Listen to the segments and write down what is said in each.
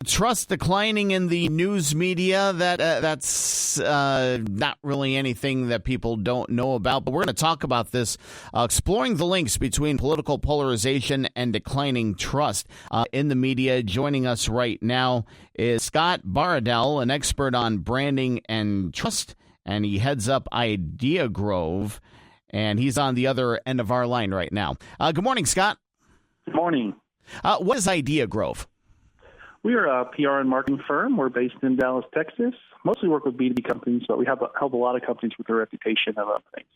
Trust declining in the news media, that's not really anything that people don't know about. But we're going to talk about this, exploring the links between political polarization and declining trust in the media. Joining us right now is Scott Baradell, an expert on branding and trust, and he heads up Idea Grove, and he's on the other end of our line right now. Good morning, Scott. Good morning. What is Idea Grove? We are a PR and marketing firm. We're based in Dallas, Texas. Mostly work with B2B companies, but we help a lot of companies with their reputation and other things.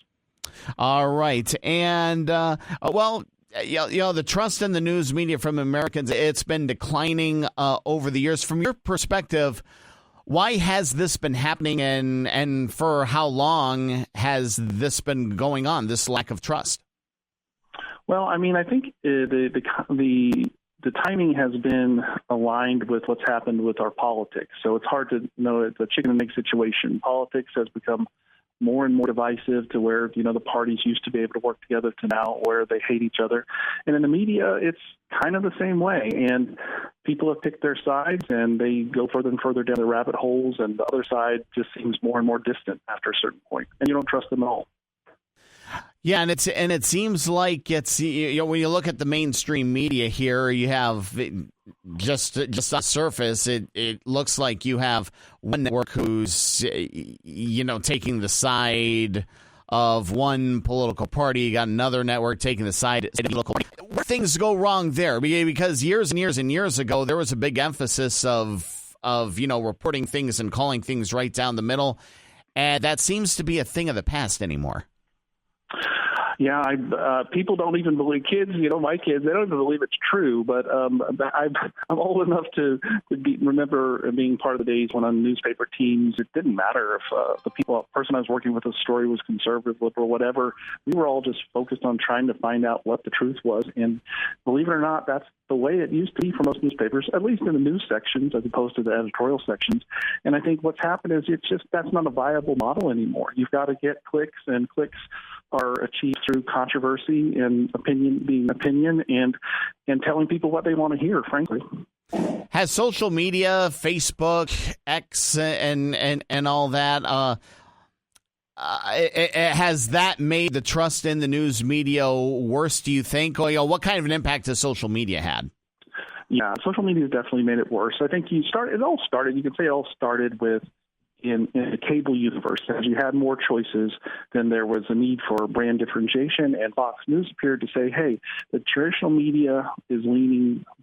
All right. And, the trust in the news media from Americans, it's been declining over the years. From your perspective, why has this been happening, and for how long has this been going on, this lack of trust? Well, I mean, I think the timing has been aligned with what's happened with our politics. So it's hard to know. It's a chicken and egg situation. Politics has become more and more divisive to where, the parties used to be able to work together to now where they hate each other. And in the media, it's kind of the same way. And people have picked their sides and they go further and further down the rabbit holes. And the other side just seems more and more distant after a certain point. And you don't trust them at all. Yeah, and it seems like it's when you look at the mainstream media here, you have just on the surface, it looks like you have one network who's taking the side of one political party. You got another network taking the side of a political party. Where things go wrong there, because years and years and years ago, there was a big emphasis of reporting things and calling things right down the middle, and that seems to be a thing of the past anymore. Yeah, people don't even believe kids. My kids, they don't even believe it's true. But I'm old enough to remember being part of the days when on newspaper teams, it didn't matter if the person I was working with, the story was conservative, liberal, whatever. We were all just focused on trying to find out what the truth was. And believe it or not, that's the way it used to be for most newspapers, at least in the news sections as opposed to the editorial sections. And I think what's happened is that's not a viable model anymore. You've got to get clicks, and clicks are achieved through controversy and opinion and telling people what they want to hear, frankly. Has social media, Facebook, X, and all that, has that made the trust in the news media worse, do you think? Or, what kind of an impact has social media had? Yeah, social media has definitely made it worse. I think you could say it all started with in the cable universe. As you had more choices, then there was a need for brand differentiation, and Fox News appeared to say, hey, the traditional media is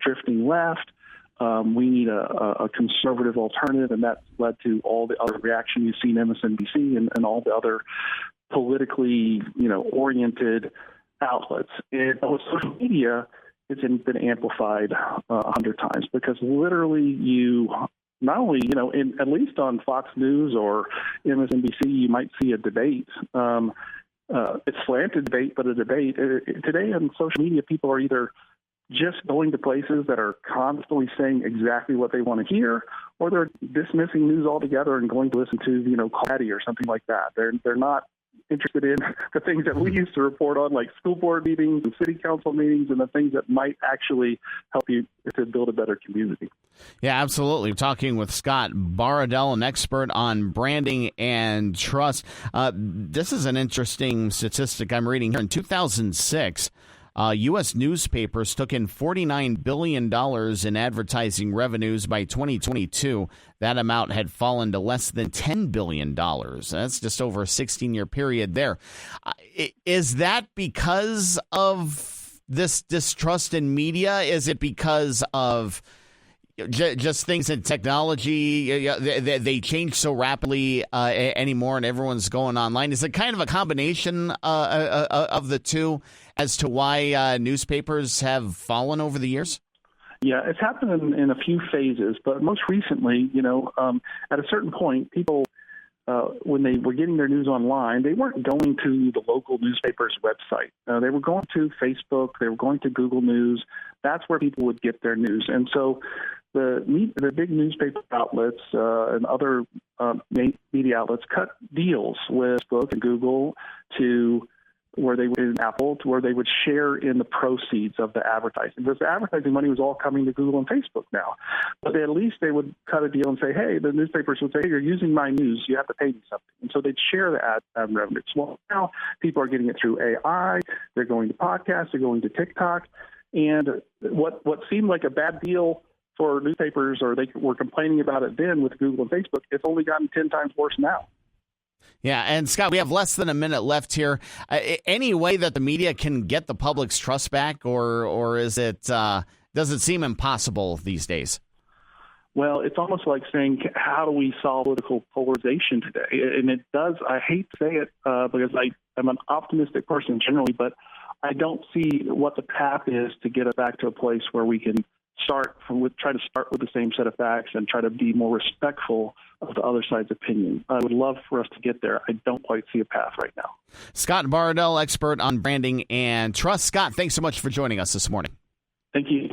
drifting left. We need a conservative alternative, and that's led to all the other reaction you've seen MSNBC and all the other politically, oriented outlets. And with social media, it's been amplified 100 times, because literally you not only, at least on Fox News or MSNBC, you might see a debate. It's slanted debate, but a debate. Today on social media, people are either just going to places that are constantly saying exactly what they want to hear, or they're dismissing news altogether and going to listen to, Patty or something like that. They're not interested in the things that we used to report on, like school board meetings and city council meetings, and the things that might actually help you to build a better community. Yeah, absolutely. We're talking with Scott Baradell, an expert on branding and trust. This is an interesting statistic I'm reading here. In 2006, U.S. newspapers took in $49 billion in advertising revenues. By 2022, that amount had fallen to less than $10 billion. That's just over a 16-year period there. Is that because of this distrust in media? Is it because of just things in technology? They change so rapidly anymore, and everyone's going online. Is it kind of a combination of the two as to why newspapers have fallen over the years? Yeah, it's happened in a few phases, but most recently, at a certain point, people, when they were getting their news online, they weren't going to the local newspaper's website. They were going to Facebook. They were going to Google News. That's where people would get their news. And so the big newspaper outlets and other media outlets cut deals with Facebook and Google to where they would in Apple to where they would share in the proceeds of the advertising. Because the advertising money was all coming to Google and Facebook now. But at least they would cut a deal and say, hey, the newspapers would say, hey, you're using my news, you have to pay me something. And so they'd share the ad revenues. Well, now people are getting it through AI, they're going to podcasts, they're going to TikTok. And what seemed like a bad deal for newspapers, or they were complaining about it then with Google and Facebook, it's only gotten 10 times worse now. Yeah, and Scott, we have less than a minute left here. Any way that the media can get the public's trust back, or is it does it seem impossible these days? Well, it's almost like saying, how do we solve political polarization today? And it does. I hate to say it because I'm an optimistic person generally, but I don't see what the path is to get us back to a place where we can try to start with the same set of facts and try to be more respectful of the other side's opinion. I would love for us to get there. I don't quite see a path right now. Scott Baradell, expert on branding and trust. Scott, thanks so much for joining us this morning. Thank you.